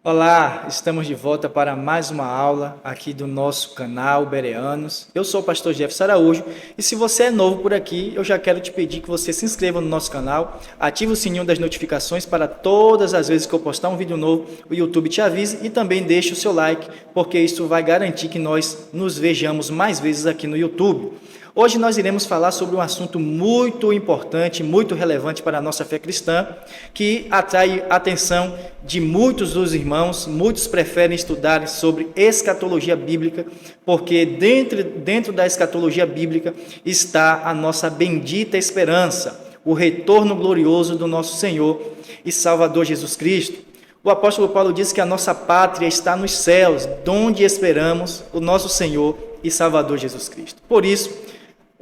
Olá, estamos de volta para mais uma aula aqui do nosso canal Bereanos. Eu sou o pastor Jefferson Araújo e se você é novo por aqui, eu já quero te pedir que você se inscreva no nosso canal, ative o sininho das notificações para todas as vezes que eu postar um vídeo novo, o YouTube te avise e também deixe o seu like, porque isso vai garantir que nós nos vejamos mais vezes aqui no YouTube. Hoje nós iremos falar sobre um assunto muito importante, muito relevante para a nossa fé cristã, que atrai a atenção de muitos dos irmãos. Muitos preferem estudar sobre escatologia bíblica, porque dentro da escatologia bíblica está a nossa bendita esperança, o retorno glorioso do nosso Senhor e Salvador Jesus Cristo. O apóstolo Paulo diz que a nossa pátria está nos céus, donde esperamos o nosso Senhor e Salvador Jesus Cristo. Por isso,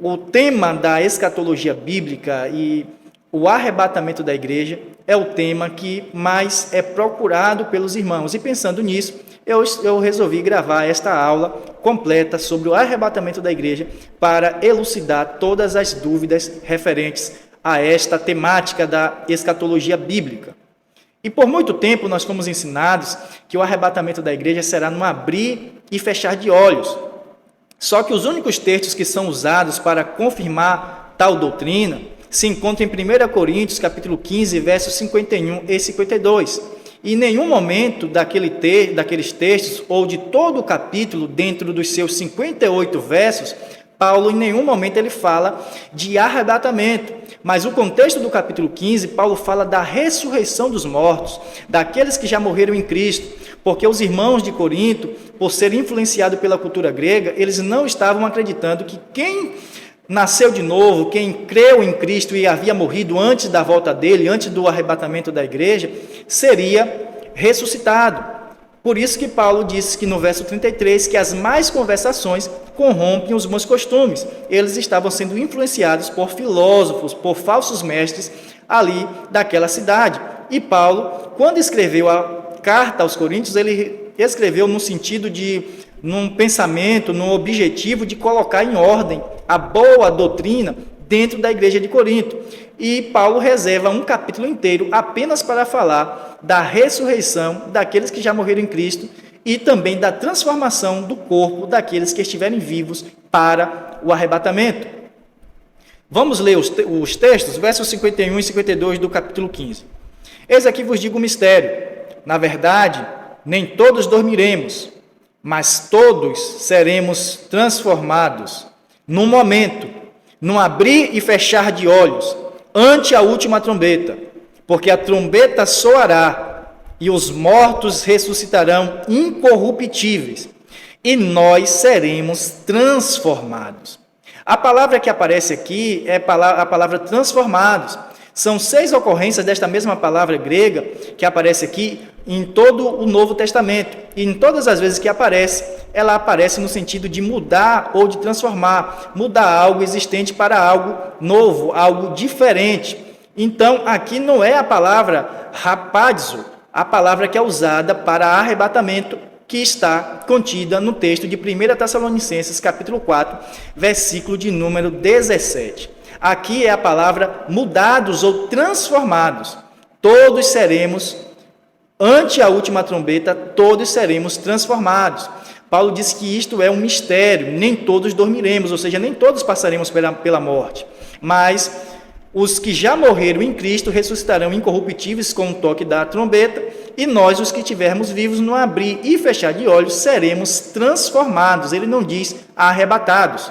o tema da escatologia bíblica e o arrebatamento da igreja é o tema que mais é procurado pelos irmãos. E pensando nisso, eu resolvi gravar esta aula completa sobre o arrebatamento da igreja para elucidar todas as dúvidas referentes a esta temática da escatologia bíblica. E por muito tempo nós fomos ensinados que o arrebatamento da igreja será num abrir e fechar de olhos. Só que os únicos textos que são usados para confirmar tal doutrina se encontram em 1 Coríntios, capítulo 15, versos 51 e 52. E em nenhum momento daqueles textos, ou de todo o capítulo, dentro dos seus 58 versos, Paulo em nenhum momento ele fala de arrebatamento. Mas o contexto do capítulo 15, Paulo fala da ressurreição dos mortos, daqueles que já morreram em Cristo, porque os irmãos de Corinto, por serem influenciados pela cultura grega, eles não estavam acreditando que quem nasceu de novo, quem creu em Cristo e havia morrido antes da volta dele, antes do arrebatamento da igreja, seria ressuscitado. Por isso que Paulo disse que no verso 33, que as más conversações corrompem os bons costumes. Eles estavam sendo influenciados por filósofos, por falsos mestres ali daquela cidade. E Paulo, quando escreveu a carta aos Coríntios, ele escreveu no sentido de, num pensamento, num objetivo de colocar em ordem a boa doutrina dentro da igreja de Corinto. E Paulo reserva um capítulo inteiro apenas para falar da ressurreição daqueles que já morreram em Cristo e também da transformação do corpo daqueles que estiverem vivos para o arrebatamento. Vamos ler os textos, versos 51 e 52 do capítulo 15. Eis aqui vos digo um mistério. Na verdade, nem todos dormiremos, mas todos seremos transformados num momento, num abrir e fechar de olhos, ante a última trombeta, porque a trombeta soará e os mortos ressuscitarão incorruptíveis e nós seremos transformados. A palavra que aparece aqui é a palavra transformados. São 6 ocorrências desta mesma palavra grega que aparece aqui em todo o Novo Testamento. E em todas as vezes que aparece, ela aparece no sentido de mudar ou de transformar, mudar algo existente para algo novo, algo diferente. Então, aqui não é a palavra rapazo, a palavra que é usada para arrebatamento, que está contida no texto de 1 Tessalonicenses, capítulo 4, versículo de número 17. Aqui é a palavra mudados ou transformados. Todos seremos, ante a última trombeta, todos seremos transformados. Paulo diz que isto é um mistério, nem todos dormiremos, ou seja, nem todos passaremos pela morte. Mas os que já morreram em Cristo ressuscitarão incorruptíveis com o toque da trombeta, e nós, os que estivermos vivos, no abrir e fechar de olhos, seremos transformados. Ele não diz arrebatados.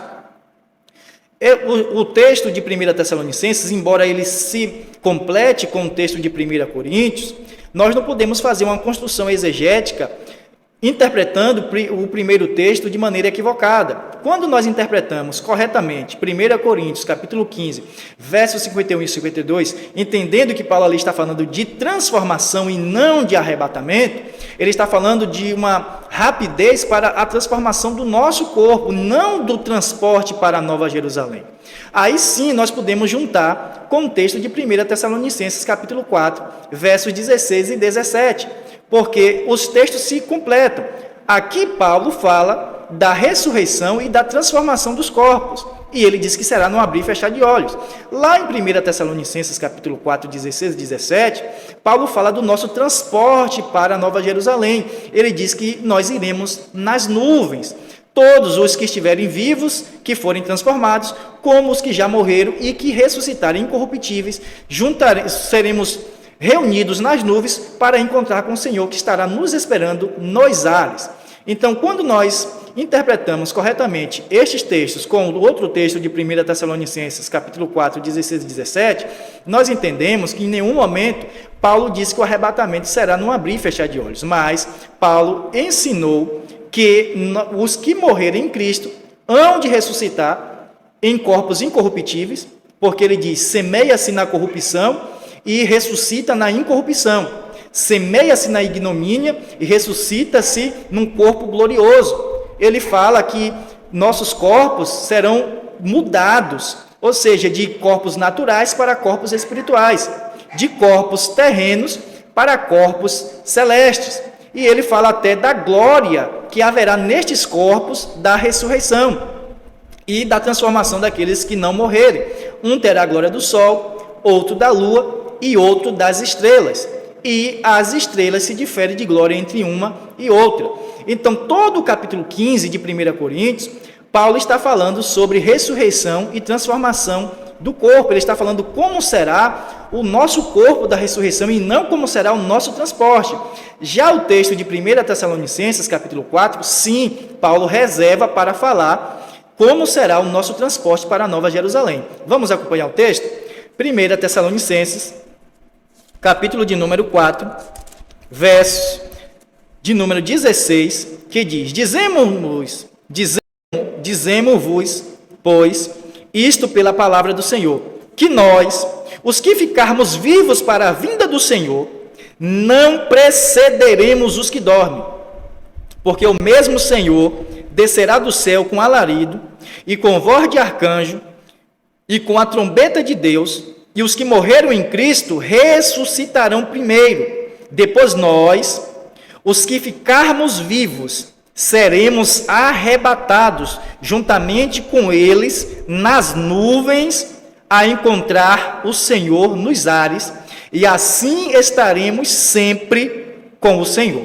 O texto de 1 Tessalonicenses, embora ele se complete com o texto de 1 Coríntios, nós não podemos fazer uma construção exegética interpretando o primeiro texto de maneira equivocada. Quando nós interpretamos corretamente 1 Coríntios, capítulo 15, versos 51 e 52, entendendo que Paulo ali está falando de transformação e não de arrebatamento, ele está falando de uma rapidez para a transformação do nosso corpo, não do transporte para a Nova Jerusalém. Aí sim nós podemos juntar com o texto de 1 Tessalonicenses, capítulo 4, versos 16 e 17, porque os textos se completam. Aqui Paulo fala da ressurreição e da transformação dos corpos. E ele diz que será no abrir e fechar de olhos. Lá em 1 Tessalonicenses, capítulo 4, 16 e 17, Paulo fala do nosso transporte para a Nova Jerusalém. Ele diz que nós iremos nas nuvens. Todos os que estiverem vivos, que forem transformados, como os que já morreram e que ressuscitarem incorruptíveis, seremos reunidos nas nuvens para encontrar com o Senhor, que estará nos esperando nos ares. Então, quando nós interpretamos corretamente estes textos com o outro texto de 1 Tessalonicenses, capítulo 4, 16 e 17, nós entendemos que em nenhum momento Paulo disse que o arrebatamento será num abrir e fechar de olhos, mas Paulo ensinou que os que morrerem em Cristo hão de ressuscitar em corpos incorruptíveis, porque ele diz, semeia-se na corrupção e ressuscita na incorrupção. Semeia-se na ignomínia e ressuscita-se num corpo glorioso. Ele fala que nossos corpos serão mudados, ou seja, de corpos naturais para corpos espirituais, de corpos terrenos para corpos celestes. E ele fala até da glória que haverá nestes corpos da ressurreição e da transformação daqueles que não morrerem. Um terá a glória do sol, outro da lua e outro das estrelas. E as estrelas se diferem de glória entre uma e outra. Então, todo o capítulo 15 de 1 Coríntios, Paulo está falando sobre ressurreição e transformação do corpo. Ele está falando como será o nosso corpo da ressurreição e não como será o nosso transporte. Já o texto de 1 Tessalonicenses, capítulo 4, sim, Paulo reserva para falar como será o nosso transporte para a Nova Jerusalém. Vamos acompanhar o texto? 1 Tessalonicenses, capítulo de número 4, verso de número 16, que diz, Dizemo-vos, pois, isto pela palavra do Senhor, que nós, os que ficarmos vivos para a vinda do Senhor, não precederemos os que dormem, porque o mesmo Senhor descerá do céu com alarido, e com voz de arcanjo, e com a trombeta de Deus, e os que morreram em Cristo ressuscitarão primeiro. Depois nós, os que ficarmos vivos, seremos arrebatados juntamente com eles nas nuvens a encontrar o Senhor nos ares, e assim estaremos sempre com o Senhor.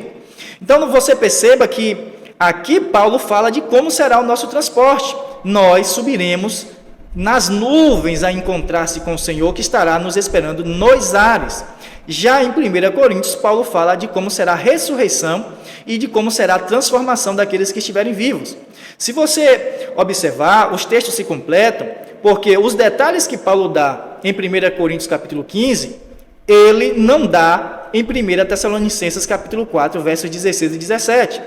Então você perceba que aqui Paulo fala de como será o nosso transporte. Nós subiremos nas nuvens a encontrar-se com o Senhor, que estará nos esperando nos ares. Já em 1 Coríntios, Paulo fala de como será a ressurreição e de como será a transformação daqueles que estiverem vivos. Se você observar, os textos se completam, porque os detalhes que Paulo dá em 1 Coríntios capítulo 15, ele não dá em 1 Tessalonicenses capítulo 4, versos 16 e 17.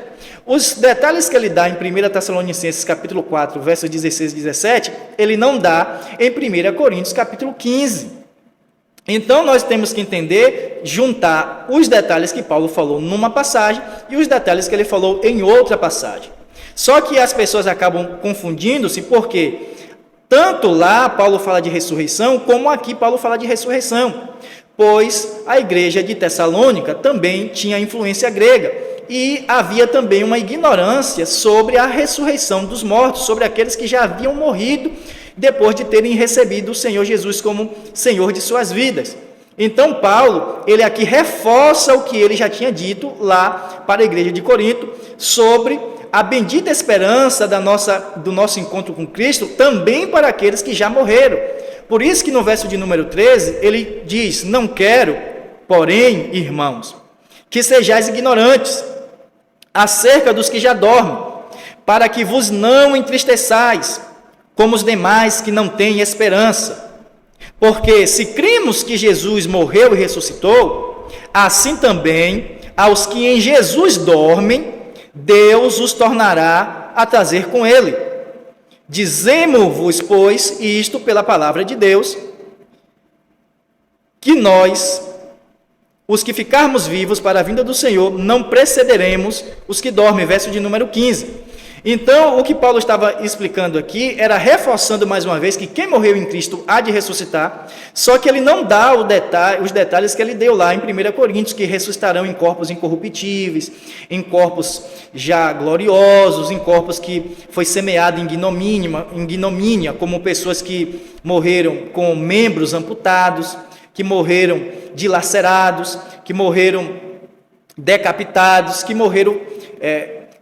Os detalhes que ele dá em 1 Tessalonicenses capítulo 4, versos 16 e 17, ele não dá em 1 Coríntios capítulo 15. Então, nós temos que entender, juntar os detalhes que Paulo falou numa passagem e os detalhes que ele falou em outra passagem. Só que as pessoas acabam confundindo-se, porque tanto lá Paulo fala de ressurreição, como aqui Paulo fala de ressurreição, pois a igreja de Tessalônica também tinha influência grega, e havia também uma ignorância sobre a ressurreição dos mortos, sobre aqueles que já haviam morrido, depois de terem recebido o Senhor Jesus como Senhor de suas vidas. Então, Paulo, ele aqui reforça o que ele já tinha dito lá para a igreja de Corinto, sobre a bendita esperança do nosso encontro com Cristo, também para aqueles que já morreram. Por isso que no verso de número 13, ele diz, não quero, porém, irmãos, que sejais ignorantes acerca dos que já dormem, para que vos não entristeçais, como os demais que não têm esperança. Porque se cremos que Jesus morreu e ressuscitou, assim também aos que em Jesus dormem, Deus os tornará a trazer com ele. Dizemo-vos, pois, isto pela palavra de Deus, que nós, os que ficarmos vivos para a vinda do Senhor, não precederemos os que dormem. Verso de número 15. Então, o que Paulo estava explicando aqui era reforçando mais uma vez que quem morreu em Cristo há de ressuscitar, só que ele não dá os detalhes que ele deu lá em 1 Coríntios, que ressuscitarão em corpos incorruptíveis, em corpos já gloriosos, em corpos que foi semeado em ignomínia, como pessoas que morreram com membros amputados, que morreram dilacerados, que morreram decapitados, que morreram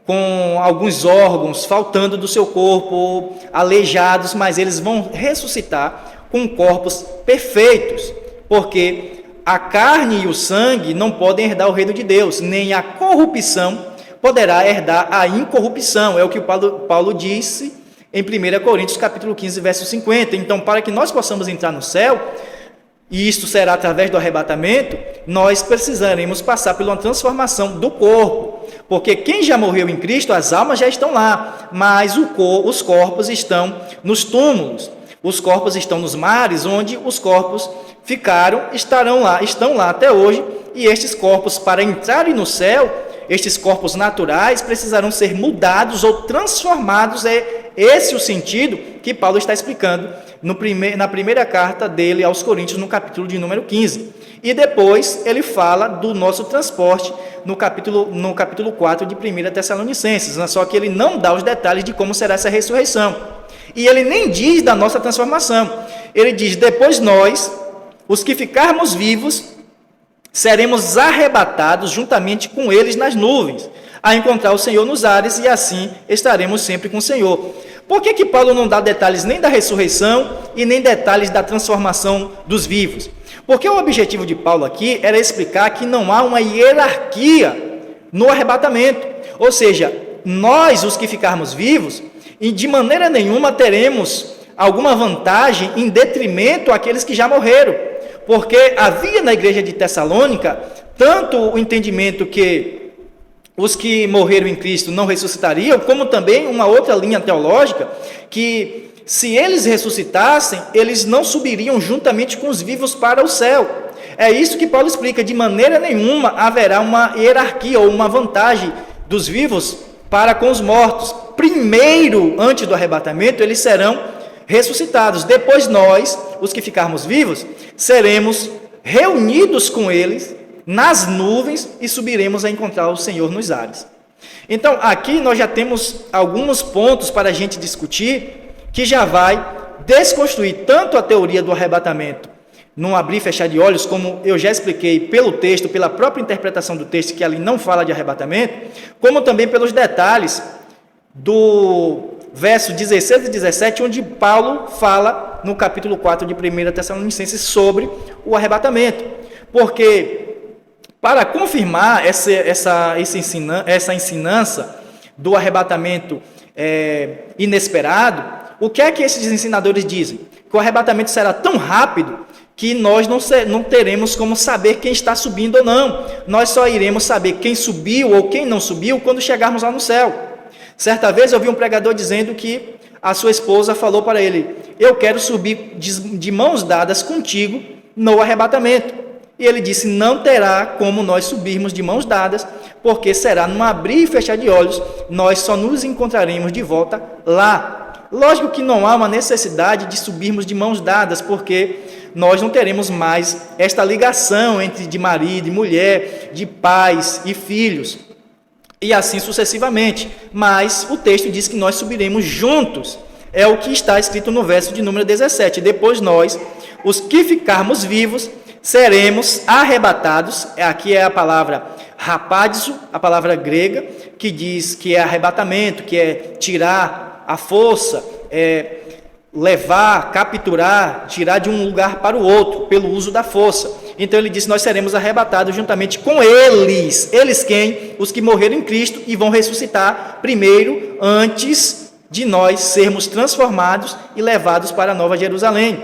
com alguns órgãos faltando do seu corpo, aleijados, mas eles vão ressuscitar com corpos perfeitos, porque a carne e o sangue não podem herdar o reino de Deus, nem a corrupção poderá herdar a incorrupção, é o que o Paulo disse em 1 Coríntios capítulo 15, verso 50. Então, para que nós possamos entrar no céu, e isto será através do arrebatamento, nós precisaremos passar por uma transformação do corpo, porque quem já morreu em Cristo, as almas já estão lá, mas os corpos estão nos túmulos, os corpos estão nos mares, onde os corpos estão lá até hoje, e estes corpos, para entrarem no céu, estes corpos naturais precisarão ser mudados ou transformados. É esse o sentido que Paulo está explicando na primeira carta dele aos Coríntios, no capítulo de número 15. E depois ele fala do nosso transporte no capítulo 4 de 1 Tessalonicenses, só que ele não dá os detalhes de como será essa ressurreição. E ele nem diz da nossa transformação. Ele diz: depois nós, os que ficarmos vivos, seremos arrebatados juntamente com eles nas nuvens, a encontrar o Senhor nos ares, e assim estaremos sempre com o Senhor. Por que Paulo não dá detalhes nem da ressurreição e nem detalhes da transformação dos vivos? Porque o objetivo de Paulo aqui era explicar que não há uma hierarquia no arrebatamento. Ou seja, nós, os que ficarmos vivos, e de maneira nenhuma teremos alguma vantagem em detrimento àqueles que já morreram. Porque havia na igreja de Tessalônica tanto o entendimento que os que morreram em Cristo não ressuscitariam, como também uma outra linha teológica, que se eles ressuscitassem, eles não subiriam juntamente com os vivos para o céu. É isso que Paulo explica: de maneira nenhuma haverá uma hierarquia ou uma vantagem dos vivos para com os mortos. Primeiro, antes do arrebatamento, eles serão ressuscitados. Depois nós, os que ficarmos vivos, seremos reunidos com eles nas nuvens e subiremos a encontrar o Senhor nos ares. Então, aqui nós já temos alguns pontos para a gente discutir, que já vai desconstruir tanto a teoria do arrebatamento, num abrir e fechar de olhos, como eu já expliquei pelo texto, pela própria interpretação do texto, que ali não fala de arrebatamento, como também pelos detalhes do verso 16 e 17, onde Paulo fala no capítulo 4 de 1 Tessalonicenses sobre o arrebatamento. Porque, para confirmar essa ensinança do arrebatamento inesperado, o que é que esses ensinadores dizem? Que o arrebatamento será tão rápido que nós não teremos como saber quem está subindo ou não. Nós só iremos saber quem subiu ou quem não subiu quando chegarmos lá no céu. Certa vez eu vi um pregador dizendo que a sua esposa falou para ele: eu quero subir de mãos dadas contigo no arrebatamento. E ele disse: não terá como nós subirmos de mãos dadas, porque será num abrir e fechar de olhos, nós só nos encontraremos de volta lá. Lógico que não há uma necessidade de subirmos de mãos dadas, porque nós não teremos mais esta ligação entre de marido e mulher, de pais e filhos, e assim sucessivamente. Mas o texto diz que nós subiremos juntos. É o que está escrito no verso de número 17. Depois nós, os que ficarmos vivos, seremos arrebatados. Aqui é a palavra rapadizo, a palavra grega, que diz que é arrebatamento, que é tirar a força, levar, capturar, tirar de um lugar para o outro, pelo uso da força. Então ele diz: nós seremos arrebatados juntamente com eles. Eles quem? Os que morreram em Cristo e vão ressuscitar primeiro, antes de nós sermos transformados e levados para a Nova Jerusalém.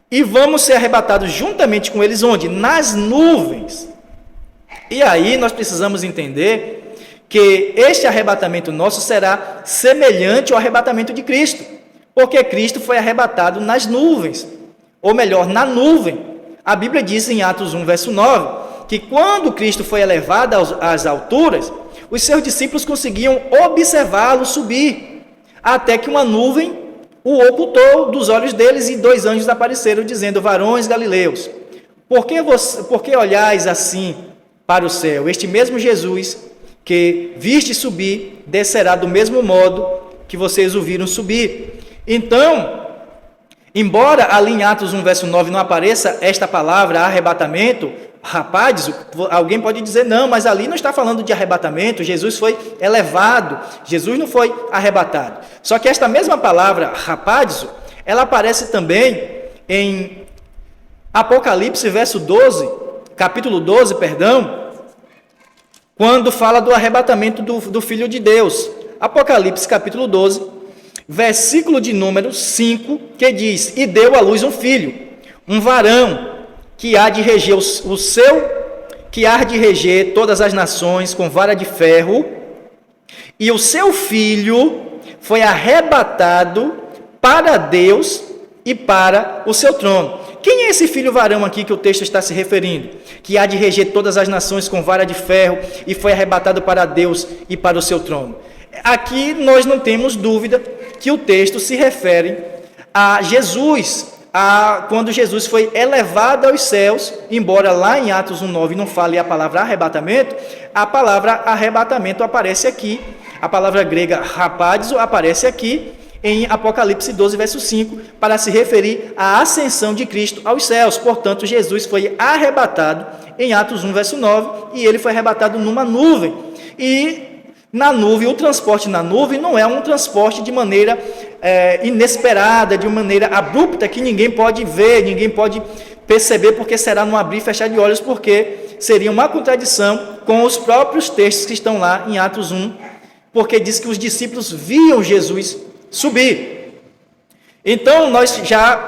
E vamos ser arrebatados juntamente com eles onde? Nas nuvens. E aí nós precisamos entender que este arrebatamento nosso será semelhante ao arrebatamento de Cristo, porque Cristo foi arrebatado nas nuvens, ou melhor, na nuvem. A Bíblia diz em Atos 1, verso 9, que quando Cristo foi elevado às alturas, os seus discípulos conseguiam observá-lo subir, até que uma nuvem o ocultou dos olhos deles e 2 anjos apareceram, dizendo: varões galileus, por que olhais assim para o céu? Este mesmo Jesus que viste subir, descerá do mesmo modo que vocês o viram subir. Então, embora ali em Atos 1, verso 9 não apareça esta palavra arrebatamento, rapazes, alguém pode dizer: não, mas ali não está falando de arrebatamento, Jesus foi elevado, Jesus não foi arrebatado. Só que esta mesma palavra, rapazes, ela aparece também em Apocalipse, capítulo 12, quando fala do arrebatamento do Filho de Deus. Apocalipse, capítulo 12, versículo de número 5, que diz: e deu à luz um filho, um varão, que há de reger todas as nações com vara de ferro, e o seu filho foi arrebatado para Deus e para o seu trono. Quem é esse filho varão aqui que o texto está se referindo? Que há de reger todas as nações com vara de ferro e foi arrebatado para Deus e para o seu trono. Aqui nós não temos dúvida que o texto se refere a Jesus, quando Jesus foi elevado aos céus, embora lá em Atos 1:9 não fale a palavra arrebatamento, a palavra arrebatamento aparece aqui, a palavra grega rapadizo aparece aqui em Apocalipse 12, verso 5, para se referir à ascensão de Cristo aos céus. Portanto, Jesus foi arrebatado em Atos 1, verso 9, e ele foi arrebatado numa nuvem. E na nuvem, o transporte na nuvem não é um transporte de maneira inesperada, de maneira abrupta, que ninguém pode ver, ninguém pode perceber, porque será num abrir e fechar de olhos, porque seria uma contradição com os próprios textos que estão lá em Atos 1, porque diz que os discípulos viam Jesus subir. Então,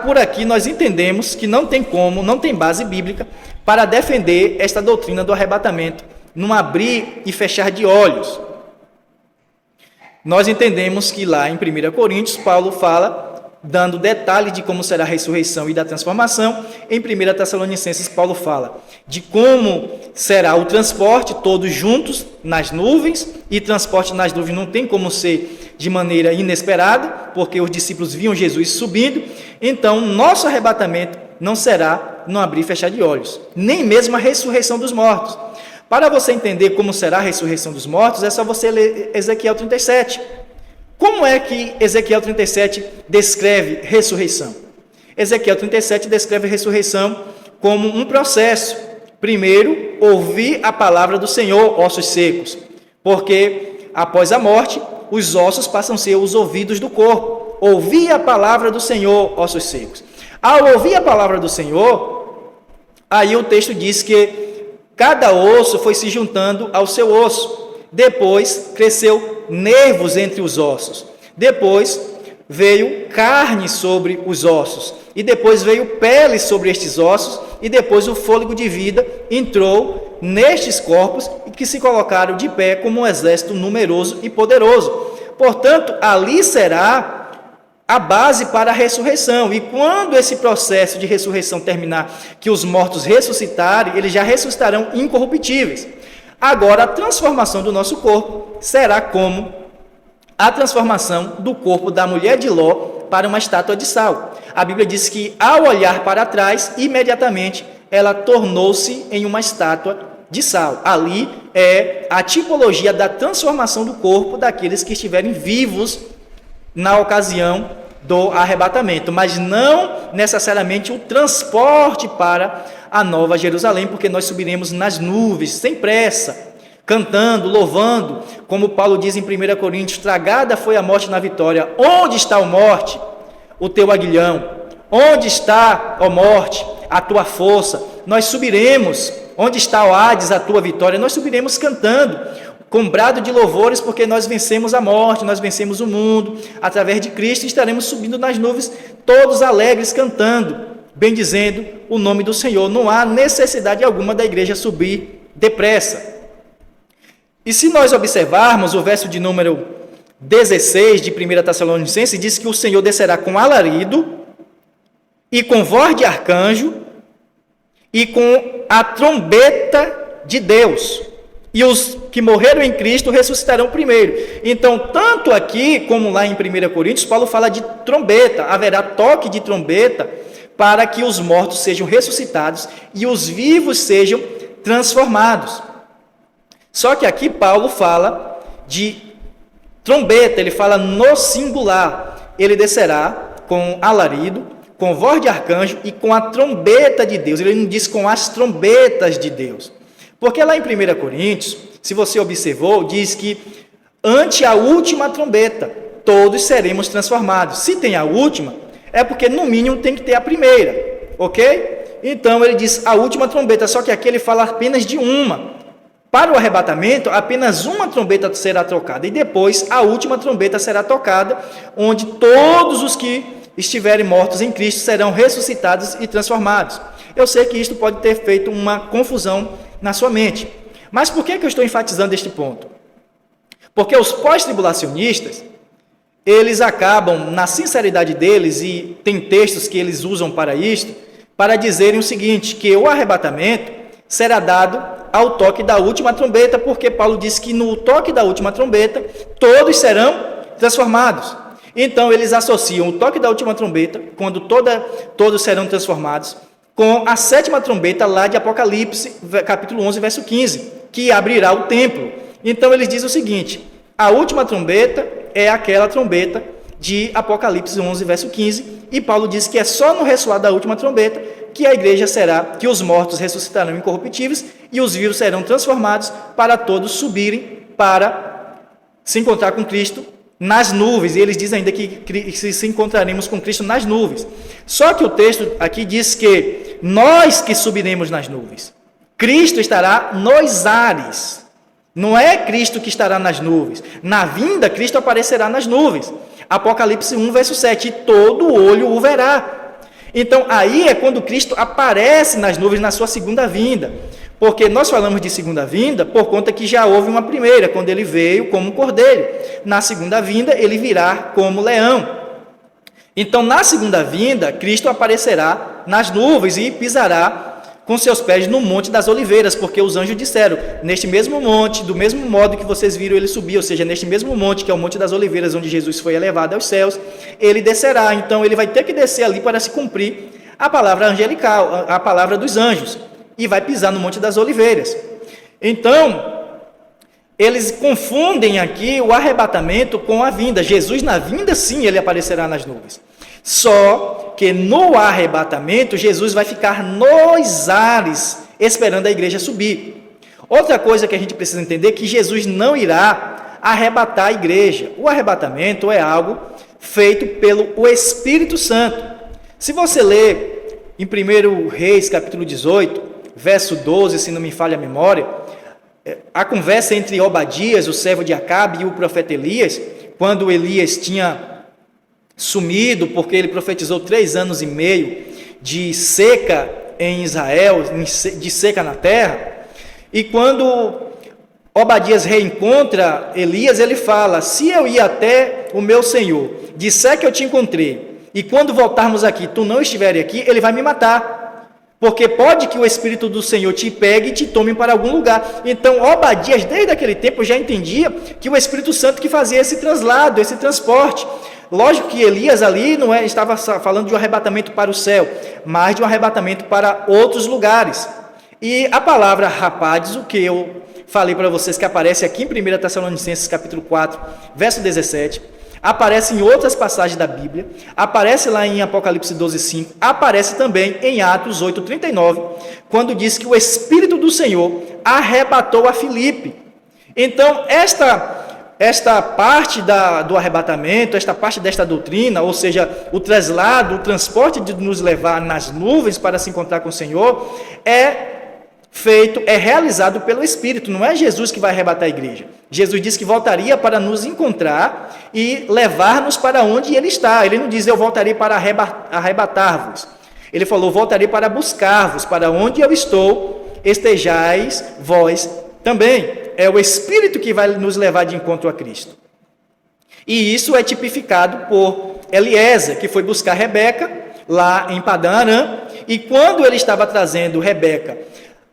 por aqui nós entendemos que não tem base bíblica para defender esta doutrina do arrebatamento num abrir e fechar de olhos. Nós entendemos que lá em 1 Coríntios, Paulo fala, dando detalhes de como será a ressurreição e da transformação. Em 1 Tessalonicenses, Paulo fala de como será o transporte, todos juntos nas nuvens, e transporte nas nuvens não tem como ser de maneira inesperada, porque os discípulos viam Jesus subindo. Então, nosso arrebatamento não será no abrir e fechar de olhos, nem mesmo a ressurreição dos mortos. Para você entender como será a ressurreição dos mortos, é só você ler Ezequiel 37. Como é que Ezequiel 37 descreve ressurreição? Ezequiel 37 descreve ressurreição como um processo. Primeiro, ouvir a palavra do Senhor, ossos secos, porque após a morte, os ossos passam a ser os ouvidos do corpo. Ouvir a palavra do Senhor, ossos secos. Ao ouvir a palavra do Senhor, aí o texto diz que cada osso foi se juntando ao seu osso. Depois cresceu nervos entre os ossos. Depois veio carne sobre os ossos. E depois veio pele sobre estes ossos. E depois o fôlego de vida entrou nestes corpos e que se colocaram de pé como um exército numeroso e poderoso. Portanto, ali será a base para a ressurreição. E quando esse processo de ressurreição terminar, que os mortos ressuscitarem, eles já ressuscitarão incorruptíveis. Agora, a transformação do nosso corpo será como a transformação do corpo da mulher de Ló para uma estátua de sal. A Bíblia diz que, ao olhar para trás, imediatamente ela tornou-se em uma estátua de sal. Ali é a tipologia da transformação do corpo daqueles que estiverem vivos na ocasião do arrebatamento, mas não necessariamente o transporte para a Nova Jerusalém, porque nós subiremos nas nuvens, sem pressa, cantando, louvando, como Paulo diz em 1 Coríntios: tragada foi a morte na vitória. Onde está, ó morte, o teu aguilhão? Onde está, ó morte, a tua força? Nós subiremos. Onde está, ó Hades, a tua vitória? Nós subiremos cantando, com brado de louvores, porque nós vencemos a morte, nós vencemos o mundo, através de Cristo, e estaremos subindo nas nuvens, todos alegres, cantando, bendizendo o nome do Senhor. Não há necessidade alguma da igreja subir depressa. E se nós observarmos o verso de número 16 de 1 Tessalonicenses, diz que o Senhor descerá com alarido, e com voz de arcanjo, e com a trombeta de Deus. e os que morreram em Cristo ressuscitarão primeiro. Então, tanto aqui como lá em 1 Coríntios, Paulo fala de trombeta, haverá toque de trombeta para que os mortos sejam ressuscitados e os vivos sejam transformados. Só que aqui Paulo fala de trombeta, ele fala no singular. Ele descerá com alarido, com voz de arcanjo e com a trombeta de Deus. Ele não diz com as trombetas de Deus. Porque lá em 1 Coríntios, se você observou, diz que ante a última trombeta, todos seremos transformados. Se tem a última, é porque no mínimo tem que ter a primeira, ok? Então ele diz a última trombeta, só que aqui ele fala apenas de uma. Para o arrebatamento, apenas uma trombeta será tocada, e depois a última trombeta será tocada, onde todos os que estiverem mortos em Cristo serão ressuscitados e transformados. Eu sei que isto pode ter feito uma confusão na sua mente. Mas por que eu estou enfatizando este ponto? Porque os pós-tribulacionistas, eles acabam, na sinceridade deles, e tem textos que eles usam para isto, para dizerem o seguinte, que o arrebatamento será dado ao toque da última trombeta, porque Paulo diz que no toque da última trombeta, todos serão transformados. Então, eles associam o toque da última trombeta, quando todos serão transformados, com a sétima trombeta lá de Apocalipse, capítulo 11, verso 15, que abrirá o templo. Então, eles dizem o seguinte, a última trombeta é aquela trombeta de Apocalipse 11, verso 15, e Paulo diz que é só no ressoar da última trombeta que a igreja será, que os mortos ressuscitarão incorruptíveis e os vivos serão transformados para todos subirem para se encontrar com Cristo nas nuvens. E eles dizem ainda que se encontraremos com Cristo nas nuvens. Só que o texto aqui diz que nós que subiremos nas nuvens. Cristo estará nos ares. Não é Cristo que estará nas nuvens. Na vinda, Cristo aparecerá nas nuvens. Apocalipse 1, verso 7. E todo olho o verá. Então, aí é quando Cristo aparece nas nuvens na sua segunda vinda. Porque nós falamos de segunda vinda por conta que já houve uma primeira, quando ele veio como um cordeiro. Na segunda vinda, ele virá como leão. Então, na segunda vinda, Cristo aparecerá nas nuvens e pisará com seus pés no Monte das Oliveiras, porque os anjos disseram, neste mesmo monte, do mesmo modo que vocês viram ele subir, ou seja, neste mesmo monte, que é o Monte das Oliveiras, onde Jesus foi elevado aos céus, ele descerá. Então, ele vai ter que descer ali para se cumprir a palavra angelical, a palavra dos anjos, e vai pisar no Monte das Oliveiras. Então, eles confundem aqui o arrebatamento com a vinda. Jesus, na vinda, sim, ele aparecerá nas nuvens. Só que no arrebatamento, Jesus vai ficar nos ares, esperando a igreja subir. Outra coisa que a gente precisa entender é que Jesus não irá arrebatar a igreja. O arrebatamento é algo feito pelo Espírito Santo. Se você ler em 1 Reis, capítulo 18, verso 12, se não me falha a memória, a conversa entre Obadias, o servo de Acabe, e o profeta Elias, quando Elias tinha sumido, porque ele profetizou 3 anos e meio de seca em Israel, de seca na terra, e quando Obadias reencontra Elias, ele fala, se eu ir até o meu Senhor, disser que eu te encontrei, e quando voltarmos aqui, tu não estiver aqui, ele vai me matar, porque pode que o Espírito do Senhor te pegue e te tome para algum lugar. Então, Obadias, desde aquele tempo, já entendia que o Espírito Santo que fazia esse traslado, esse transporte. Lógico que Elias ali não estava falando de um arrebatamento para o céu, mas de um arrebatamento para outros lugares. E a palavra rapades, o que eu falei para vocês que aparece aqui em 1 Tessalonicenses capítulo 4, verso 17, aparece em outras passagens da Bíblia, aparece lá em Apocalipse 12:5, aparece também em Atos 8:39, quando diz que o Espírito do Senhor arrebatou a Filipe. Então, esta parte do arrebatamento, esta parte desta doutrina, ou seja, o traslado, o transporte de nos levar nas nuvens para se encontrar com o Senhor, é realizado pelo Espírito, não é Jesus que vai arrebatar a igreja. Jesus disse que voltaria para nos encontrar e levar-nos para onde Ele está. Ele não diz, eu voltarei para arrebatar-vos. Ele falou, voltarei para buscar-vos, para onde eu estou, estejais vós também. É o Espírito que vai nos levar de encontro a Cristo. E isso é tipificado por Eliezer, que foi buscar Rebeca, lá em Padã Arã, e quando ele estava trazendo Rebeca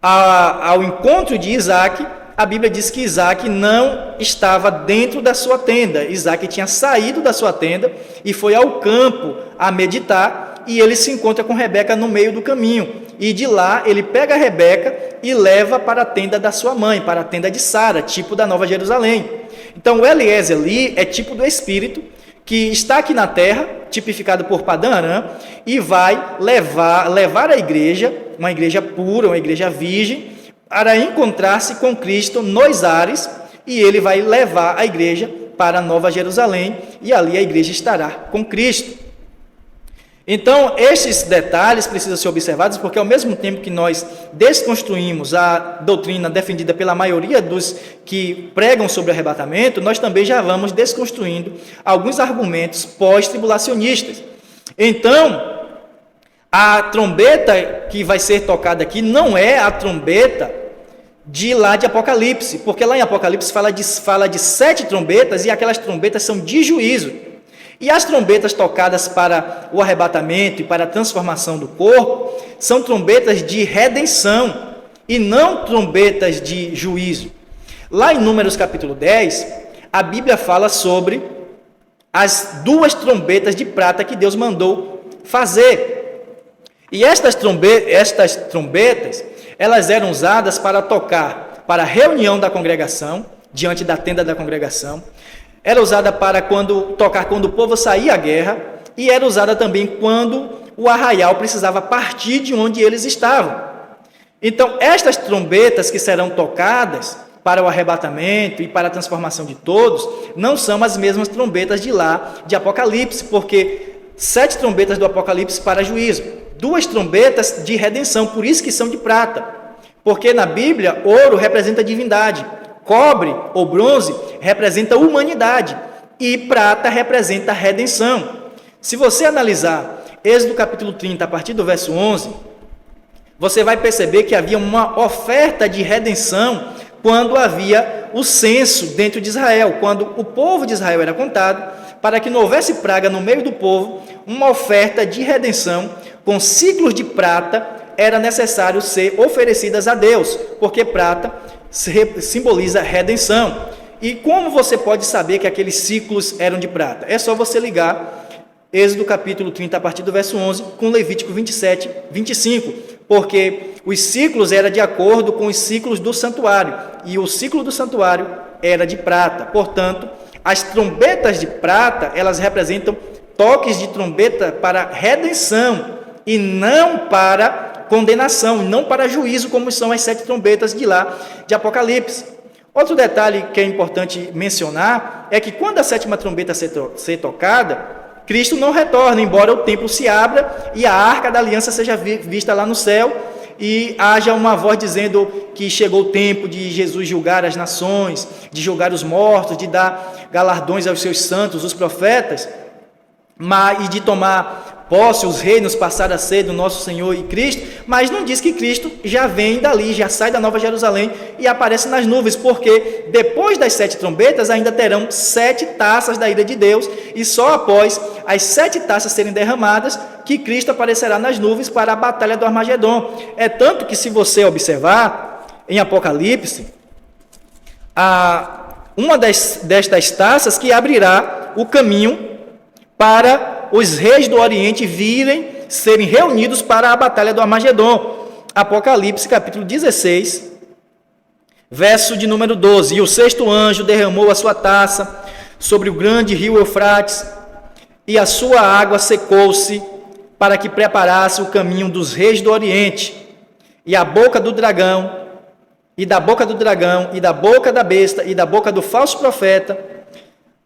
ao encontro de Isaac, a Bíblia diz que Isaac não estava dentro da sua tenda. Isaac tinha saído da sua tenda e foi ao campo a meditar, e ele se encontra com Rebeca no meio do caminho. E de lá ele pega a Rebeca e leva para a tenda da sua mãe, para a tenda de Sara, tipo da Nova Jerusalém. Então o Eliezer ali é tipo do Espírito, que está aqui na terra, tipificado por Padã Arã, e vai levar a igreja, uma igreja pura, uma igreja virgem, para encontrar-se com Cristo nos ares, e ele vai levar a igreja para a Nova Jerusalém, e ali a igreja estará com Cristo. Então, estes detalhes precisam ser observados, porque ao mesmo tempo que nós desconstruímos a doutrina defendida pela maioria dos que pregam sobre o arrebatamento, nós também já vamos desconstruindo alguns argumentos pós-tribulacionistas. Então, a trombeta que vai ser tocada aqui não é a trombeta de lá de Apocalipse, porque lá em Apocalipse fala de 7 trombetas, e aquelas trombetas são de juízo. E as trombetas tocadas para o arrebatamento e para a transformação do corpo são trombetas de redenção e não trombetas de juízo. Lá em Números capítulo 10, a Bíblia fala sobre as 2 trombetas de prata que Deus mandou fazer. E estas trombetas, elas eram usadas para tocar para a reunião da congregação, diante da tenda da congregação. Era usada para tocar quando o povo saía à guerra, e era usada também quando o arraial precisava partir de onde eles estavam. Então, estas trombetas que serão tocadas para o arrebatamento e para a transformação de todos, não são as mesmas trombetas de lá de Apocalipse, porque 7 trombetas do Apocalipse para juízo, 2 trombetas de redenção, por isso que são de prata, porque na Bíblia, ouro representa divindade, cobre ou bronze representa humanidade e prata representa redenção. Se você analisar Êxodo capítulo 30, a partir do verso 11, você vai perceber que havia uma oferta de redenção quando havia o censo dentro de Israel, quando o povo de Israel era contado, para que não houvesse praga no meio do povo, uma oferta de redenção com ciclos de prata era necessário ser oferecidas a Deus, porque prata simboliza redenção. E como você pode saber que aqueles ciclos eram de prata? É só você ligar Êxodo capítulo 30, a partir do verso 11, com Levítico 27, 25, porque os ciclos eram de acordo com os ciclos do santuário, e o ciclo do santuário era de prata. Portanto, as trombetas de prata, elas representam toques de trombeta para redenção, e não para condenação, não para juízo, como são as 7 trombetas de lá de Apocalipse. Outro detalhe que é importante mencionar é que quando a 7ª trombeta ser tocada, Cristo não retorna, embora o templo se abra e a arca da aliança seja vista lá no céu, e haja uma voz dizendo que chegou o tempo de Jesus julgar as nações, de julgar os mortos, de dar galardões aos seus santos, os profetas, e de tomar posse, os reinos passar a ser do nosso Senhor e Cristo, mas não diz que Cristo já vem dali, já sai da Nova Jerusalém e aparece nas nuvens, porque depois das 7 trombetas ainda terão 7 taças da ira de Deus, e só após as 7 taças serem derramadas que Cristo aparecerá nas nuvens para a batalha do Armagedon. É tanto que, se você observar em Apocalipse, uma destas taças que abrirá o caminho para os reis do Oriente serem reunidos para a batalha do Armagedon. Apocalipse capítulo 16, verso de número 12. E o 6º anjo derramou a sua taça sobre o grande rio Eufrates, e a sua água secou-se, para que preparasse o caminho dos reis do Oriente. E a boca do dragão, e da boca do dragão, e da boca da besta, e da boca do falso profeta,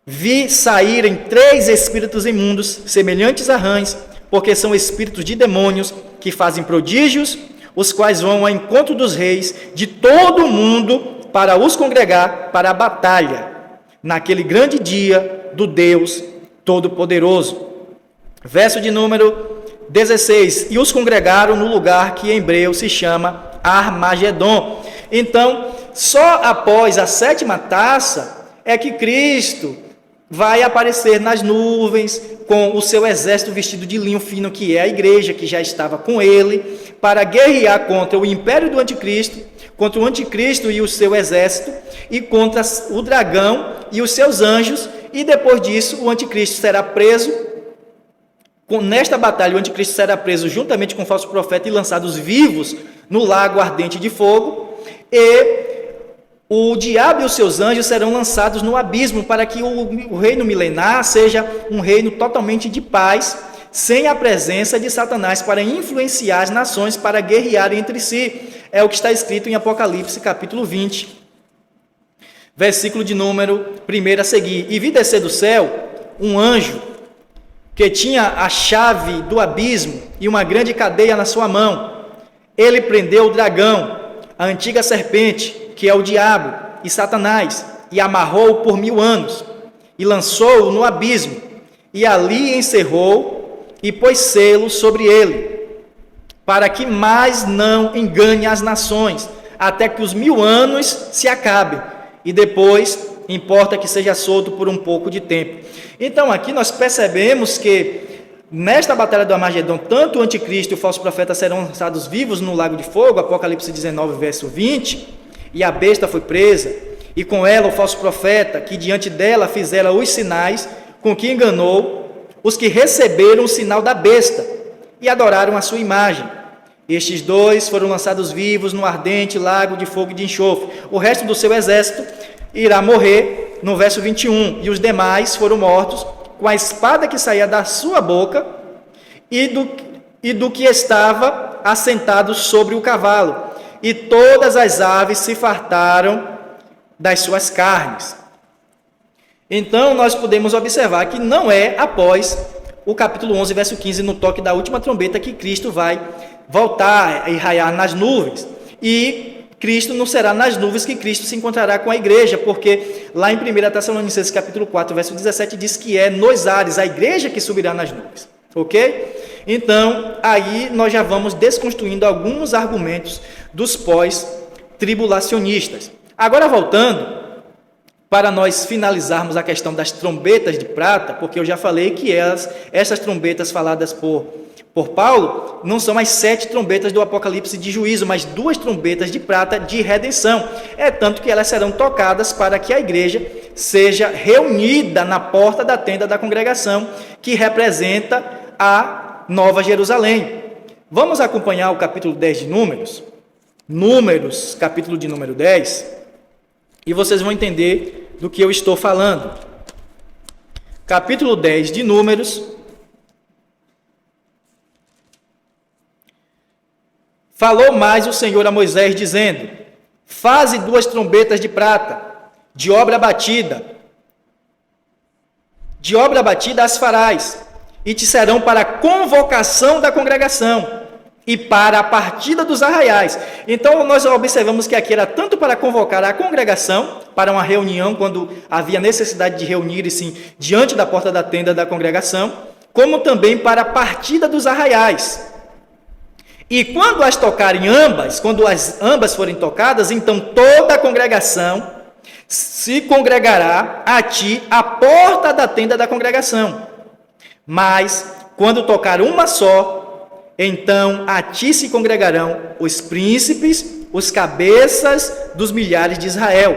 vi saírem 3 espíritos imundos, semelhantes a rãs, porque são espíritos de demônios, que fazem prodígios, os quais vão ao encontro dos reis de todo o mundo, para os congregar para a batalha, naquele grande dia do Deus Todo-Poderoso. Verso de número 16. E os congregaram no lugar que em hebreu se chama Armagedon. Então, só após a 7ª taça é que Cristo vai aparecer nas nuvens com o seu exército vestido de linho fino, que é a igreja, que já estava com ele, para guerrear contra o império do anticristo, contra o anticristo e o seu exército, e contra o dragão e os seus anjos, e depois disso o anticristo será preso. Nesta batalha o anticristo será preso juntamente com o falso profeta e lançados vivos no lago ardente de fogo, e o diabo e os seus anjos serão lançados no abismo, para que o reino milenar seja um reino totalmente de paz, sem a presença de Satanás para influenciar as nações para guerrearem entre si. É o que está escrito em Apocalipse capítulo 20, versículo de número 1 a seguir. E vi descer do céu um anjo que tinha a chave do abismo e uma grande cadeia na sua mão. Ele prendeu o dragão, a antiga serpente, que é o diabo e Satanás, e amarrou-o por 1000 anos, e lançou-o no abismo, e ali encerrou e pôs selo sobre ele, para que mais não engane as nações, até que os 1000 anos se acabem, e depois importa que seja solto por um pouco de tempo. Então aqui nós percebemos que nesta batalha do Armagedon, tanto o anticristo e o falso profeta serão lançados vivos no lago de fogo, Apocalipse 19, verso 20, e a besta foi presa, e com ela o falso profeta, que diante dela fizera os sinais, com que enganou os que receberam o sinal da besta, e adoraram a sua imagem. Estes dois foram lançados vivos no ardente lago de fogo e de enxofre. O resto do seu exército irá morrer, no verso 21, e os demais foram mortos com a espada que saía da sua boca, e do que estava assentado sobre o cavalo. E todas as aves se fartaram das suas carnes. Então, nós podemos observar que não é após o capítulo 11, verso 15, no toque da última trombeta, que Cristo vai voltar e raiar nas nuvens. E Cristo não será nas nuvens que Cristo se encontrará com a igreja, porque lá em 1 Tessalonicenses, capítulo 4, verso 17, diz que é nos ares, a igreja que subirá nas nuvens. Ok? Então, aí nós já vamos desconstruindo alguns argumentos dos pós-tribulacionistas. Agora, voltando, para nós finalizarmos a questão das trombetas de prata, porque eu já falei que essas trombetas faladas por Paulo não são as 7 trombetas do Apocalipse de juízo, mas 2 trombetas de prata de redenção. É tanto que elas serão tocadas para que a igreja seja reunida na porta da tenda da congregação, que representa a Nova Jerusalém. Vamos acompanhar o capítulo 10 de Números, capítulo de número 10, e vocês vão entender do que eu estou falando. Capítulo 10 de Números. Falou mais o Senhor a Moisés, dizendo: faze 2 trombetas de prata, de obra batida as farás, e te serão para a convocação da congregação e para a partida dos arraiais. Então nós observamos que aqui era tanto para convocar a congregação para uma reunião, quando havia necessidade de reunir-se diante da porta da tenda da congregação, como também para a partida dos arraiais. E quando as tocarem ambas, quando as ambas forem tocadas, então toda a congregação se congregará a ti à porta da tenda da congregação. Mas quando tocar uma só, então a ti se congregarão os príncipes, os cabeças dos milhares de Israel.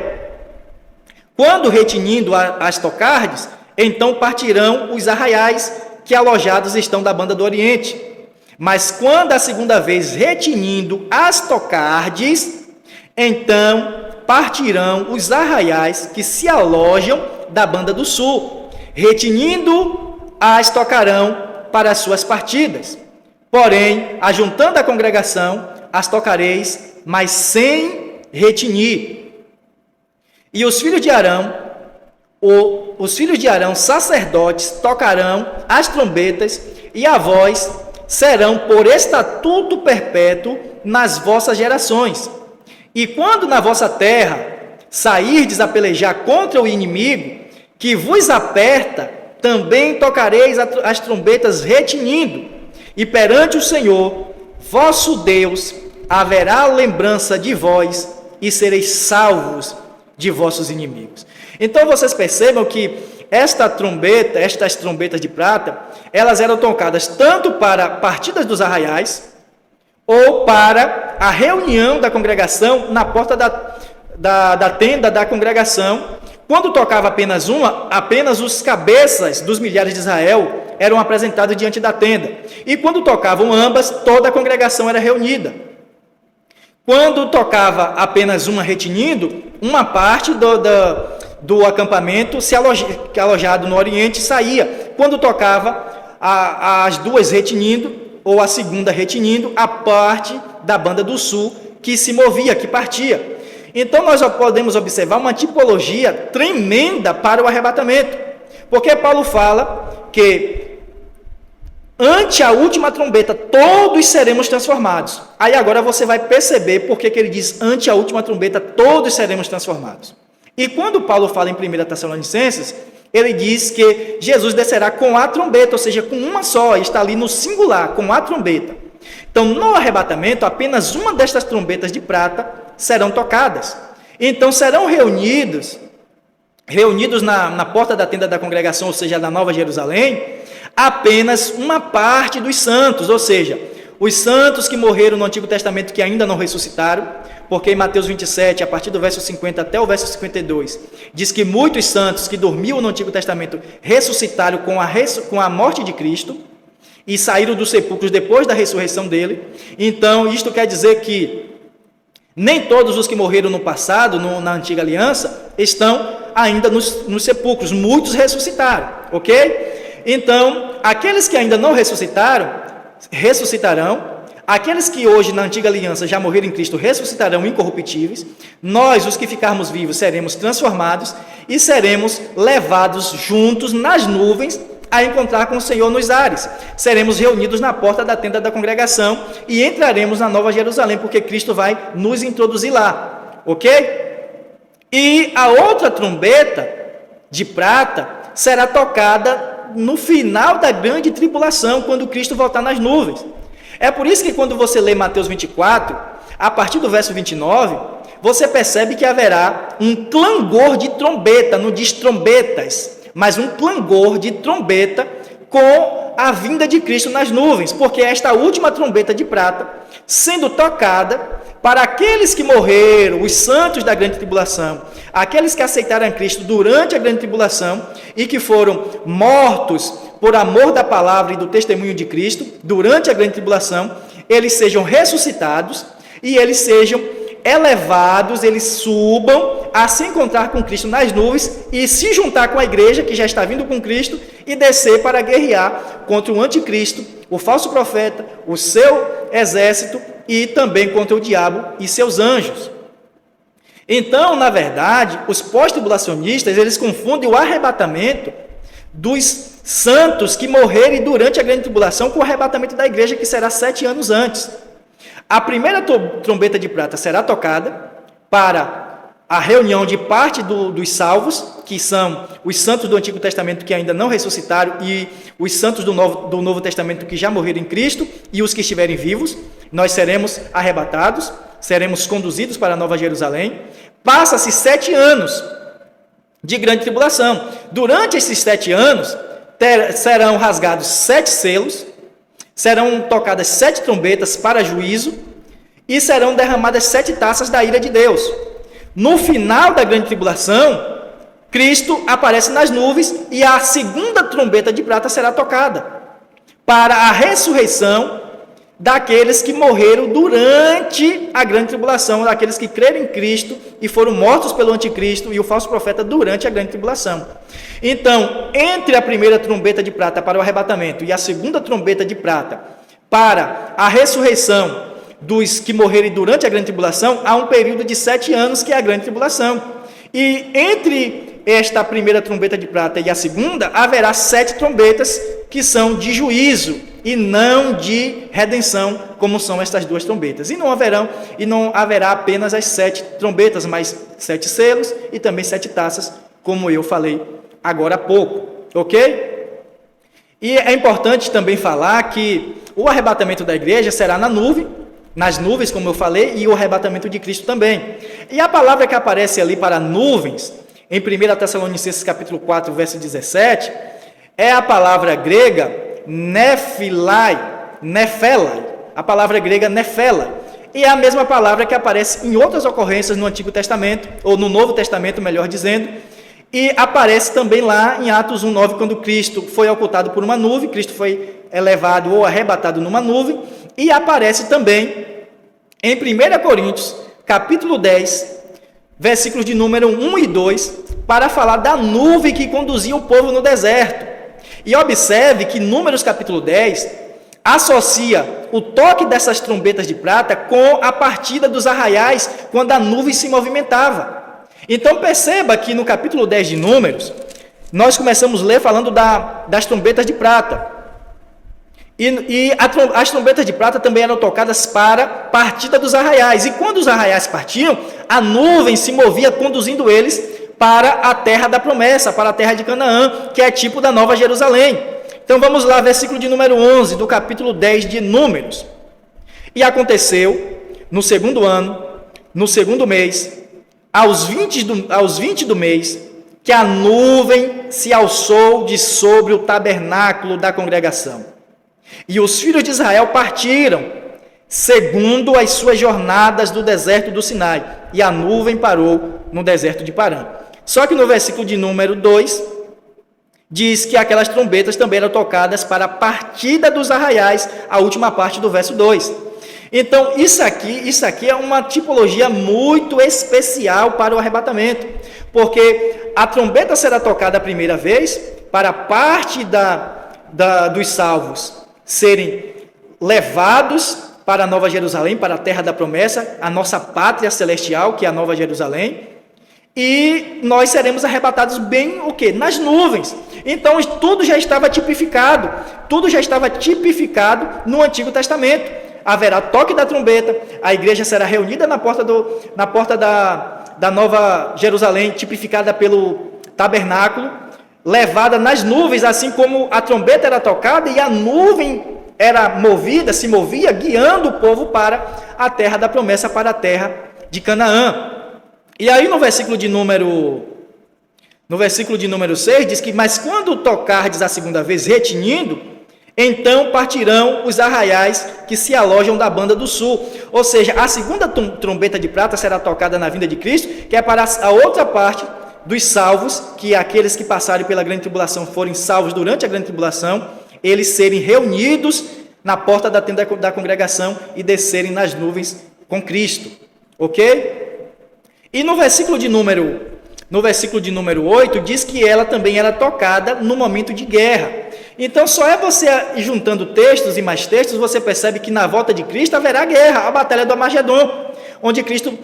Quando retinindo as tocardes, então partirão os arraiais que alojados estão da banda do Oriente. Mas quando a segunda vez retinindo as tocardes, então partirão os arraiais que se alojam da banda do sul. Retinindo as tocarão para as suas partidas. Porém, ajuntando a congregação, as tocareis, mas sem retinir. E os filhos de Arão, sacerdotes, tocarão as trombetas, e a vós serão por estatuto perpétuo nas vossas gerações. E quando na vossa terra sairdes a pelejar contra o inimigo, que vos aperta, também tocareis as trombetas retinindo, e perante o Senhor, vosso Deus, haverá lembrança de vós, e sereis salvos de vossos inimigos. Então vocês percebam que estas trombetas de prata, elas eram tocadas tanto para partidas dos arraiais, ou para a reunião da congregação na porta da tenda da congregação. Quando tocava apenas uma, apenas os cabeças dos milhares de Israel eram apresentados diante da tenda. E quando tocavam ambas, toda a congregação era reunida. Quando tocava apenas uma retinindo, uma parte do acampamento alojado no Oriente saía. Quando tocava as duas retinindo, ou a segunda retinindo, a parte da banda do sul que se movia, que partia. Então nós podemos observar uma tipologia tremenda para o arrebatamento, porque Paulo fala que ante a última trombeta todos seremos transformados. Aí agora você vai perceber por que ele diz ante a última trombeta todos seremos transformados. E quando Paulo fala em 1 Tessalonicenses, ele diz que Jesus descerá com a trombeta, ou seja, com uma só, está ali no singular, com a trombeta. Então no arrebatamento apenas uma destas trombetas de prata serão tocadas. Então serão reunidos na porta da tenda da congregação, ou seja, da Nova Jerusalém, apenas uma parte dos santos, ou seja, os santos que morreram no Antigo Testamento que ainda não ressuscitaram, porque em Mateus 27, a partir do verso 50 até o verso 52, diz que muitos santos que dormiam no Antigo Testamento ressuscitaram com a morte de Cristo e saíram dos sepulcros depois da ressurreição dele. Então isto quer dizer que nem todos os que morreram no passado, na antiga aliança, estão ainda nos sepulcros. Muitos ressuscitaram, ok? Então, aqueles que ainda não ressuscitaram, ressuscitarão. Aqueles que hoje na antiga aliança já morreram em Cristo, ressuscitarão incorruptíveis. Nós, os que ficarmos vivos, seremos transformados e seremos levados juntos nas nuvens a encontrar com o Senhor nos ares. Seremos reunidos na porta da tenda da congregação e entraremos na Nova Jerusalém, porque Cristo vai nos introduzir lá, ok? E a outra trombeta de prata será tocada no final da grande tribulação, quando Cristo voltar nas nuvens. É por isso que quando você lê Mateus 24, a partir do verso 29, você percebe que haverá um clangor de trombeta, não diz trombetas, mas um clangor de trombeta com a vinda de Cristo nas nuvens, porque esta última trombeta de prata, sendo tocada para aqueles que morreram, os santos da grande tribulação, aqueles que aceitaram Cristo durante a grande tribulação e que foram mortos por amor da palavra e do testemunho de Cristo durante a grande tribulação, eles sejam ressuscitados e eles sejam elevados, eles subam a se encontrar com Cristo nas nuvens e se juntar com a igreja que já está vindo com Cristo e descer para guerrear contra o anticristo, o falso profeta, o seu exército e também contra o diabo e seus anjos. Então, na verdade, os pós-tribulacionistas, eles confundem o arrebatamento dos santos que morrerem durante a grande tribulação com o arrebatamento da igreja, que será 7 anos antes. A primeira trombeta de prata será tocada para a reunião de parte dos salvos, que são os santos do Antigo Testamento que ainda não ressuscitaram e os santos do Novo Testamento que já morreram em Cristo e os que estiverem vivos. Nós seremos arrebatados, seremos conduzidos para a Nova Jerusalém. Passa-se 7 anos de grande tribulação. Durante esses 7 anos, serão rasgados 7 selos, serão tocadas 7 trombetas para juízo e serão derramadas 7 taças da ira de Deus. No final da grande tribulação, Cristo aparece nas nuvens e a segunda trombeta de prata será tocada para a ressurreição daqueles que morreram durante a grande tribulação, daqueles que creram em Cristo e foram mortos pelo anticristo e o falso profeta durante a grande tribulação. Então, entre a primeira trombeta de prata para o arrebatamento e a segunda trombeta de prata para a ressurreição dos que morrerem durante a grande tribulação, há um período de 7 anos que é a grande tribulação. E entre esta primeira trombeta de prata e a segunda, haverá 7 trombetas que são de juízo e não de redenção, como são estas 2 trombetas. E não haverá apenas as 7 trombetas, mas 7 selos e também 7 taças, como eu falei agora há pouco, ok? E é importante também falar que o arrebatamento da igreja será nas nuvens, como eu falei, e o arrebatamento de Cristo também. E a palavra que aparece ali para nuvens, em 1 Tessalonicenses capítulo 4, verso 17, é a palavra grega nephelai, a palavra grega nephela. e é a mesma palavra que aparece em outras ocorrências no Antigo Testamento, ou no Novo Testamento, melhor dizendo, e aparece também lá em Atos 1:9, quando Cristo foi ocultado por uma nuvem, Cristo foi elevado ou arrebatado numa nuvem, e aparece também em 1 Coríntios, capítulo 10, versículos de número 1 e 2, para falar da nuvem que conduzia o povo no deserto. E observe que Números capítulo 10 associa o toque dessas trombetas de prata com a partida dos arraiais, quando a nuvem se movimentava. Então perceba que no capítulo 10 de Números, nós começamos a ler falando das trombetas de prata. As trombetas de prata também eram tocadas para a partida dos arraiais. E quando os arraiais partiam, a nuvem se movia conduzindo eles para a terra da promessa, para a terra de Canaã, que é tipo da Nova Jerusalém. Então vamos lá, versículo de número 11 do capítulo 10 de Números. E aconteceu no segundo ano, no segundo mês, aos 20 do mês, que a nuvem se alçou de sobre o tabernáculo da congregação. E os filhos de Israel partiram, segundo as suas jornadas do deserto do Sinai, e a nuvem parou no deserto de Parã. Só que no versículo de número 2, diz que aquelas trombetas também eram tocadas para a partida dos arraiais, a última parte do verso 2. Então, isso aqui é uma tipologia muito especial para o arrebatamento, porque a trombeta será tocada a primeira vez para a parte dos salvos serem levados para a Nova Jerusalém, para a terra da promessa, a nossa pátria celestial, que é a Nova Jerusalém, e nós seremos arrebatados bem o quê? Nas nuvens. Então, tudo já estava tipificado no Antigo Testamento. Haverá toque da trombeta, a igreja será reunida na porta da Nova Jerusalém, tipificada pelo tabernáculo, levada nas nuvens, assim como a trombeta era tocada e a nuvem era se movia, guiando o povo para a terra da promessa, para a terra de Canaã. E aí no versículo de número 6 diz que, mas quando tocardes a segunda vez retinindo, então partirão os arraiais que se alojam da banda do sul. Ou seja, a segunda trombeta de prata será tocada na vinda de Cristo, que é para a outra parte dos salvos, que aqueles que passarem pela grande tribulação forem salvos durante a grande tribulação, eles serem reunidos na porta da tenda da congregação e descerem nas nuvens com Cristo. Ok? E no versículo de número 8, diz que ela também era tocada no momento de guerra. Então, só é você juntando textos e mais textos, você percebe que na volta de Cristo haverá guerra, a batalha do Armagedon, onde Cristo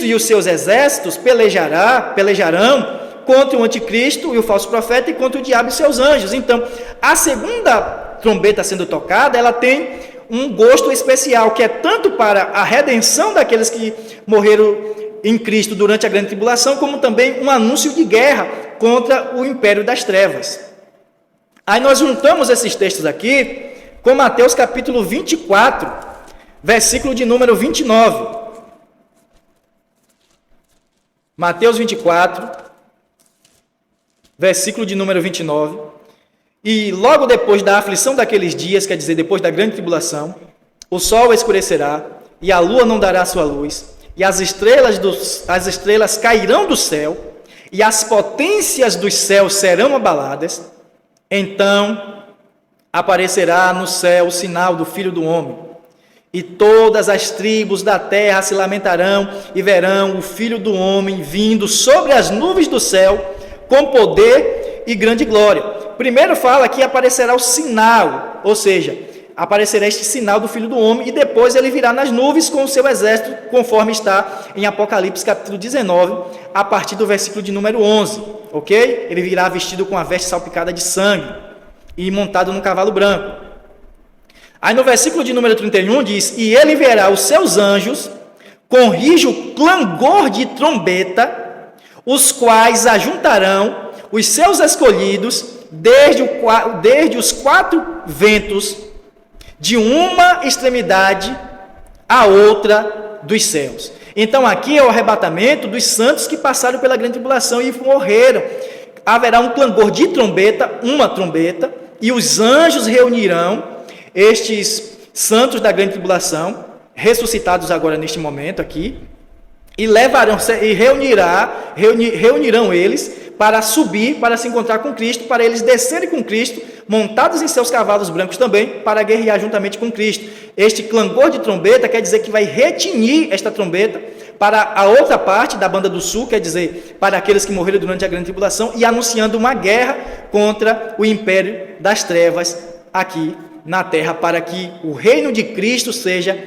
e os seus exércitos pelejarão contra o anticristo e o falso profeta e contra o diabo e seus anjos. Então, a segunda trombeta sendo tocada, ela tem um gosto especial, que é tanto para a redenção daqueles que morreram em Cristo durante a grande tribulação, como também um anúncio de guerra contra o império das trevas. Aí nós juntamos esses textos aqui com Mateus capítulo 24, versículo de número 29. Mateus 24, versículo de número 29. E logo depois da aflição daqueles dias, quer dizer, depois da grande tribulação, o sol escurecerá e a lua não dará sua luz, e as estrelas cairão do céu, e as potências dos céus serão abaladas. Então aparecerá no céu o sinal do Filho do Homem, e todas as tribos da terra se lamentarão e verão o Filho do Homem vindo sobre as nuvens do céu com poder e grande glória. Primeiro fala que aparecerá o sinal, ou seja, aparecerá este sinal do Filho do Homem, e depois ele virá nas nuvens com o seu exército, conforme está em Apocalipse capítulo 19, a partir do versículo de número 11, ok? Ele virá vestido com a veste salpicada de sangue e montado num cavalo branco. Aí no versículo de número 31 diz, e ele verá os seus anjos com rijo clangor de trombeta, os quais ajuntarão os seus escolhidos desde os quatro ventos, de uma extremidade à outra dos céus. Então aqui é o arrebatamento dos santos que passaram pela grande tribulação e morreram. Haverá um clangor de trombeta, uma trombeta, e os anjos reunirão estes santos da grande tribulação, ressuscitados agora neste momento aqui, e reunirão eles para subir, para se encontrar com Cristo, para eles descerem com Cristo, montados em seus cavalos brancos também, para guerrear juntamente com Cristo. Este clangor de trombeta quer dizer que vai retinir esta trombeta para a outra parte da banda do sul, quer dizer, para aqueles que morreram durante a grande tribulação, e anunciando uma guerra contra o império das trevas aqui na terra, para que o reino de Cristo seja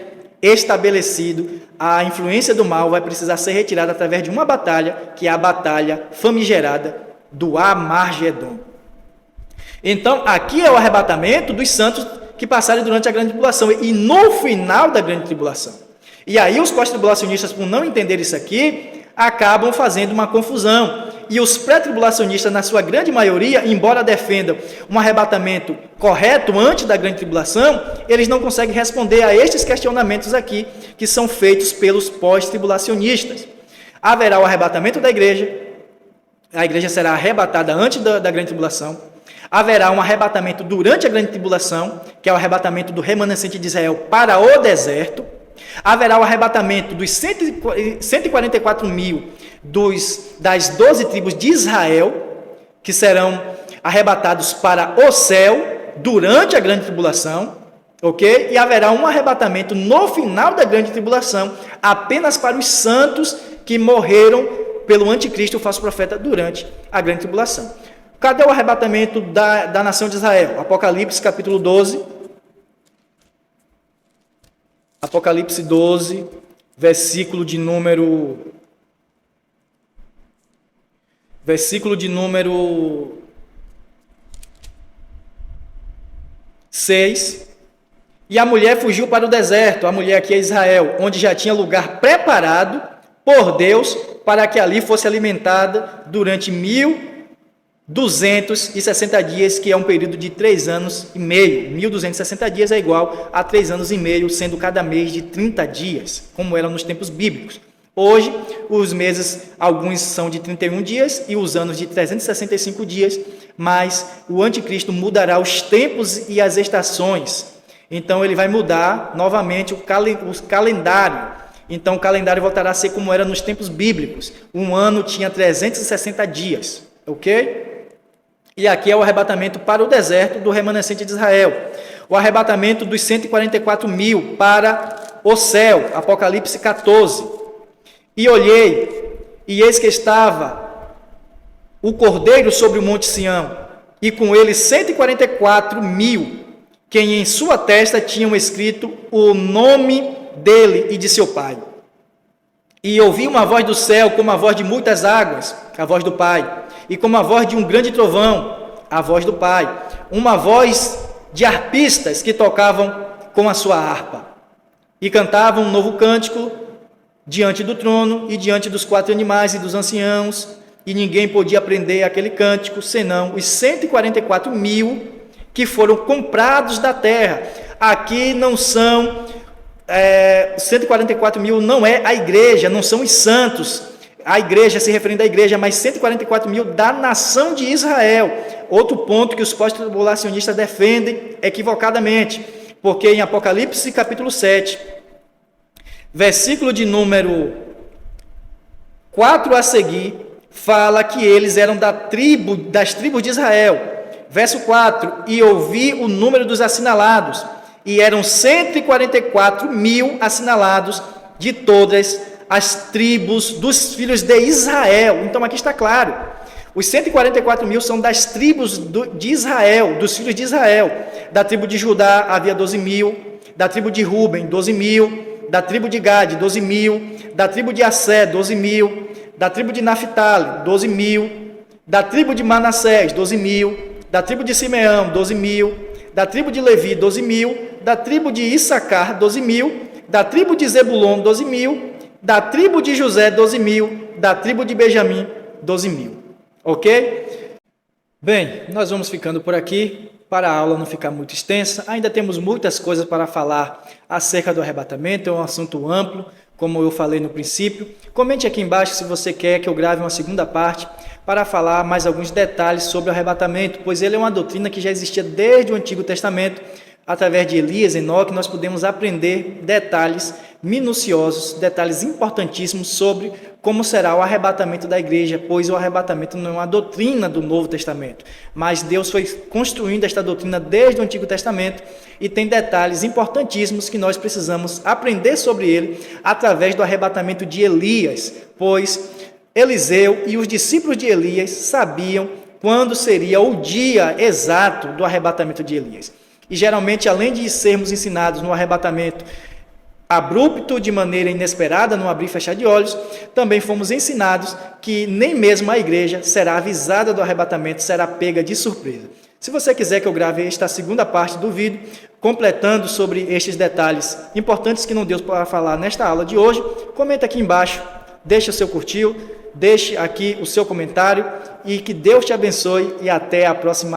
estabelecido. A influência do mal vai precisar ser retirada através de uma batalha, que é a batalha famigerada do Armagedon. Então, aqui é o arrebatamento dos santos que passaram durante a grande tribulação, e no final da grande tribulação. E aí os pós-tribulacionistas, por não entender isso aqui, acabam fazendo uma confusão. E os pré-tribulacionistas, na sua grande maioria, embora defendam um arrebatamento correto antes da grande tribulação, eles não conseguem responder a estes questionamentos aqui, que são feitos pelos pós-tribulacionistas. Haverá o arrebatamento da igreja, a igreja será arrebatada antes da grande tribulação. Haverá um arrebatamento durante a grande tribulação, que é o arrebatamento do remanescente de Israel para o deserto. Haverá o arrebatamento dos 144 mil das 12 tribos de Israel, que serão arrebatados para o céu durante a grande tribulação, ok? E haverá um arrebatamento no final da grande tribulação, apenas para os santos que morreram pelo anticristo, o falso profeta, durante a grande tribulação. Cadê o arrebatamento da nação de Israel? Apocalipse capítulo 12. Apocalipse 12, versículo de número 6. E a mulher fugiu para o deserto, a mulher aqui é Israel, onde já tinha lugar preparado por Deus para que ali fosse alimentada durante 1260 dias, que é um período de 3 anos e meio. 1260 dias é igual a 3 anos e meio, sendo cada mês de 30 dias, como era nos tempos bíblicos. Hoje, os meses, alguns são de 31 dias e os anos de 365 dias, mas o anticristo mudará os tempos e as estações. Então, ele vai mudar novamente o calendário. Então, o calendário voltará a ser como era nos tempos bíblicos. Um ano tinha 360 dias, ok? E aqui é o arrebatamento para o deserto do remanescente de Israel. O arrebatamento dos 144 mil para o céu, Apocalipse 14. E olhei, e eis que estava o Cordeiro sobre o monte Sião, e com ele 144 mil, quem em sua testa tinham escrito o nome dele e de seu pai. E ouvi uma voz do céu, como a voz de muitas águas, a voz do Pai, e como a voz de um grande trovão, a voz do Pai, uma voz de harpistas que tocavam com a sua harpa, e cantavam um novo cântico diante do trono e diante dos 4 animais e dos anciãos, e ninguém podia aprender aquele cântico, senão os 144 mil que foram comprados da terra. Aqui não são, 144 mil não é a igreja, não são os santos, a igreja se referindo à igreja, mas 144 mil da nação de Israel. Outro ponto que os pós-tribulacionistas defendem equivocadamente, porque em Apocalipse capítulo 7, versículo de número 4 a seguir, fala que eles eram das tribos de Israel. Verso 4, e ouvi o número dos assinalados, e eram 144 mil assinalados de todas as tribos dos filhos de Israel. Então aqui está claro, os 144 mil são das tribos de Israel, dos filhos de Israel. Da tribo de Judá havia 12 mil, da tribo de Ruben 12 mil, da tribo de Gade, 12 mil, da tribo de Assé, 12 mil, da tribo de Naphtali, 12 mil, da tribo de Manassés, 12 mil, da tribo de Simeão, 12 mil, da tribo de Levi, 12 mil, da tribo de Issacar, 12 mil, da tribo de Zebulon, 12 mil, da tribo de José, 12 mil, da tribo de Benjamim, 12 mil. Ok? Bem, nós vamos ficando por aqui. Para a aula não ficar muito extensa, ainda temos muitas coisas para falar acerca do arrebatamento, é um assunto amplo, como eu falei no princípio. Comente aqui embaixo se você quer que eu grave uma segunda parte para falar mais alguns detalhes sobre o arrebatamento, pois ele é uma doutrina que já existia desde o Antigo Testamento, através de Elias e Enoque, nós podemos aprender detalhes minuciosos, detalhes importantíssimos sobre como será o arrebatamento da igreja, pois o arrebatamento não é uma doutrina do Novo Testamento, mas Deus foi construindo esta doutrina desde o Antigo Testamento e tem detalhes importantíssimos que nós precisamos aprender sobre ele através do arrebatamento de Elias, pois Eliseu e os discípulos de Elias sabiam quando seria o dia exato do arrebatamento de Elias. E geralmente, além de sermos ensinados no arrebatamento abrupto, de maneira inesperada, no abrir e fechar de olhos, também fomos ensinados que nem mesmo a igreja será avisada do arrebatamento, será pega de surpresa. Se você quiser que eu grave esta segunda parte do vídeo, completando sobre estes detalhes importantes que não deu para falar nesta aula de hoje, comenta aqui embaixo, deixe o seu curtir, deixe aqui o seu comentário e que Deus te abençoe e até a próxima.